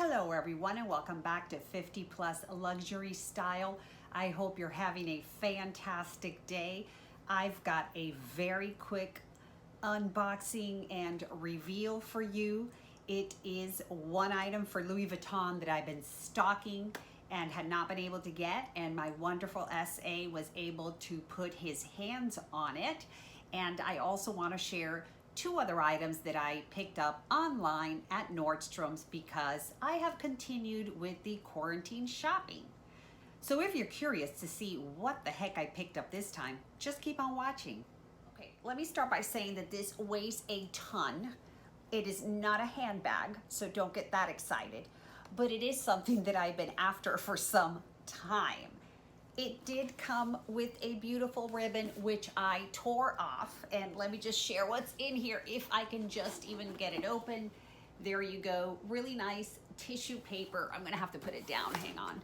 Hello everyone and welcome back to 50 Plus Luxury Style. I hope you're having a fantastic day. I've got a very quick unboxing and reveal for you. It is one item for Louis Vuitton that I've been stalking and had not been able to get, and my wonderful SA was able to put his hands on it. And I also want to share two other items that I picked up online at Nordstrom's because I have continued with the quarantine shopping. So if you're curious to see what the heck I picked up this time, just keep on watching. Okay, let me start by saying that this weighs a ton. It is not a handbag, so don't get that excited, but it is something that I've been after for some time. It did come with a beautiful ribbon, which I tore off. And let me just share what's in here if I can just even get it open. There you go. Really nice tissue paper. I'm gonna have to put it down, hang on.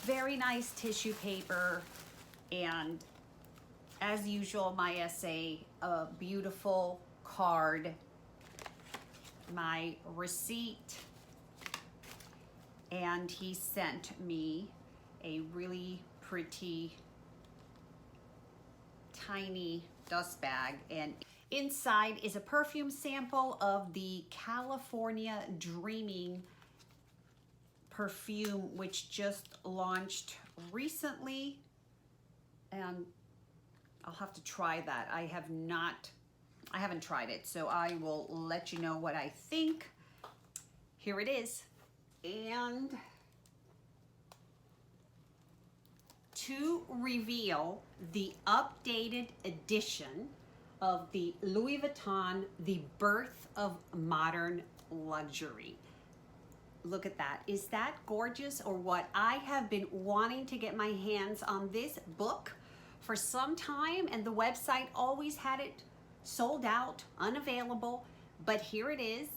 Very nice tissue paper. And as usual, my SA, a beautiful card, my receipt, and he sent me a really pretty tiny dust bag, and inside is a perfume sample of the California Dreaming perfume, which just launched recently, and I'll have to try that. I haven't tried it, so I will let you know what I think. Here it is. And to reveal the updated edition of the Louis Vuitton, The Birth of Modern Luxury. Look at that. Is that gorgeous or what? I have been wanting to get my hands on this book for some time, and the website always had it sold out, unavailable, but here it is.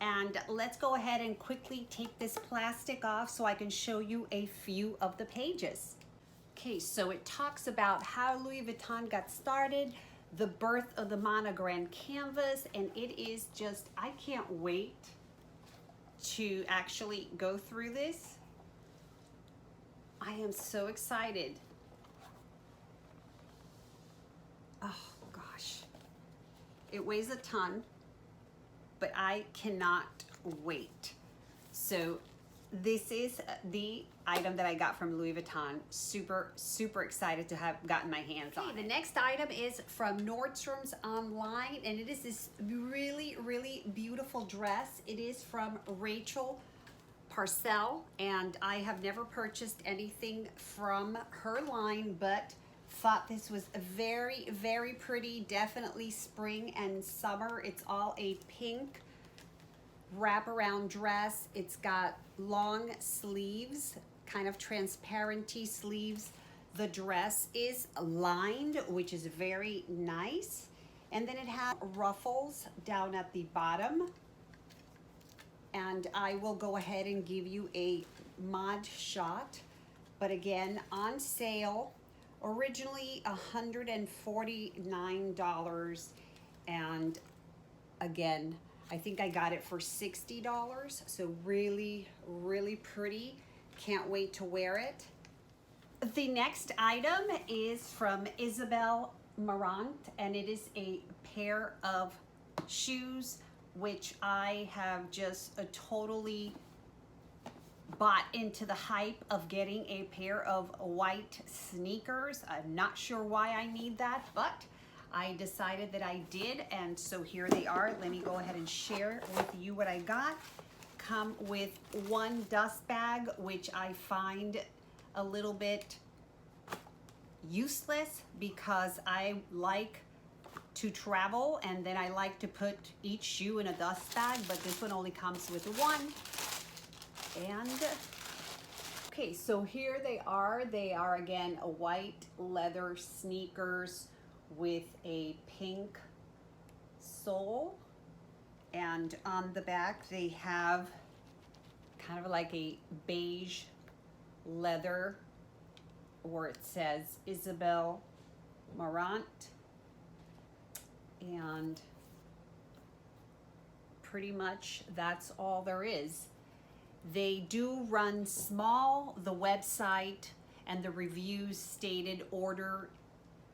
And let's go ahead and quickly take this plastic off so I can show you a few of the pages. Okay, so it talks about how Louis Vuitton got started, the birth of the monogram canvas, and it is just, I can't wait to actually go through this. I am so excited. Oh gosh, it weighs a ton, but I cannot wait. So this is the item that I got from Louis Vuitton. Super, super excited to have gotten my hands on. The next item is from Nordstrom's online, and it is this really, really beautiful dress. It is from Rachel Parcell, and I have never purchased anything from her line, but thought this was very, very pretty. Definitely spring and summer. It's all a pink wraparound dress. It's got long sleeves, kind of transparency sleeves. The dress is lined, which is very nice. And then it has ruffles down at the bottom. And I will go ahead and give you a mod shot. But again, on sale, originally $149. And again, I think I got it for $60, so really, really pretty. Can't wait to wear it. The next item is from Isabel Marant, and it is a pair of shoes, which I have just totally bought into the hype of getting a pair of white sneakers. I'm not sure why I need that, but I decided that I did, and so here they are. Let me go ahead and share with you what I got. Come with one dust bag, which I find a little bit useless because I like to travel and then I like to put each shoe in a dust bag, but this one only comes with one. And okay, so here they are. They are again a white leather sneakers with a pink sole, and on the back they have kind of like a beige leather where it says Isabel Marant, and pretty much that's all there is. They do run small. The website and the reviews stated order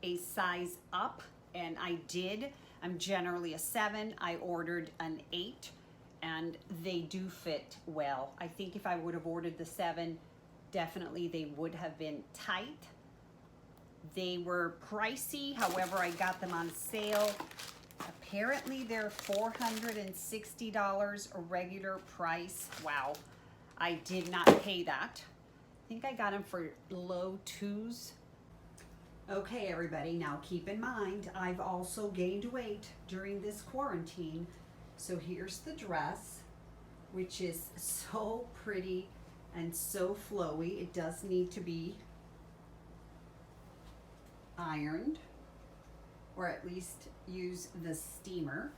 a size up, and I did. I'm generally a 7. I ordered an 8, and they do fit well. I think if I would have ordered the 7, definitely they would have been tight. They were pricey, however, I got them on sale. Apparently they're $460 a regular price. Wow, I did not pay that. I think I got them for low 2s. Okay, everybody, now keep in mind, I've also gained weight during this quarantine. So here's the dress, which is so pretty and so flowy. It does need to be ironed, or at least use the steamer.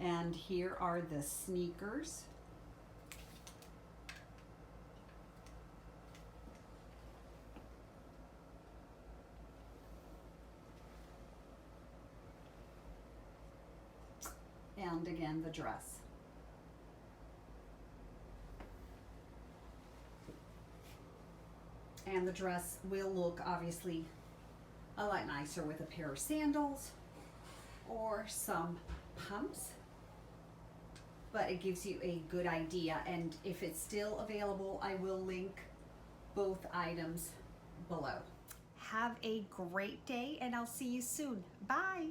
And here are the sneakers. And again, the dress. And the dress will look obviously a lot nicer with a pair of sandals or some pumps, but it gives you a good idea. And if it's still available, I will link both items below. Have a great day, and I'll see you soon. Bye.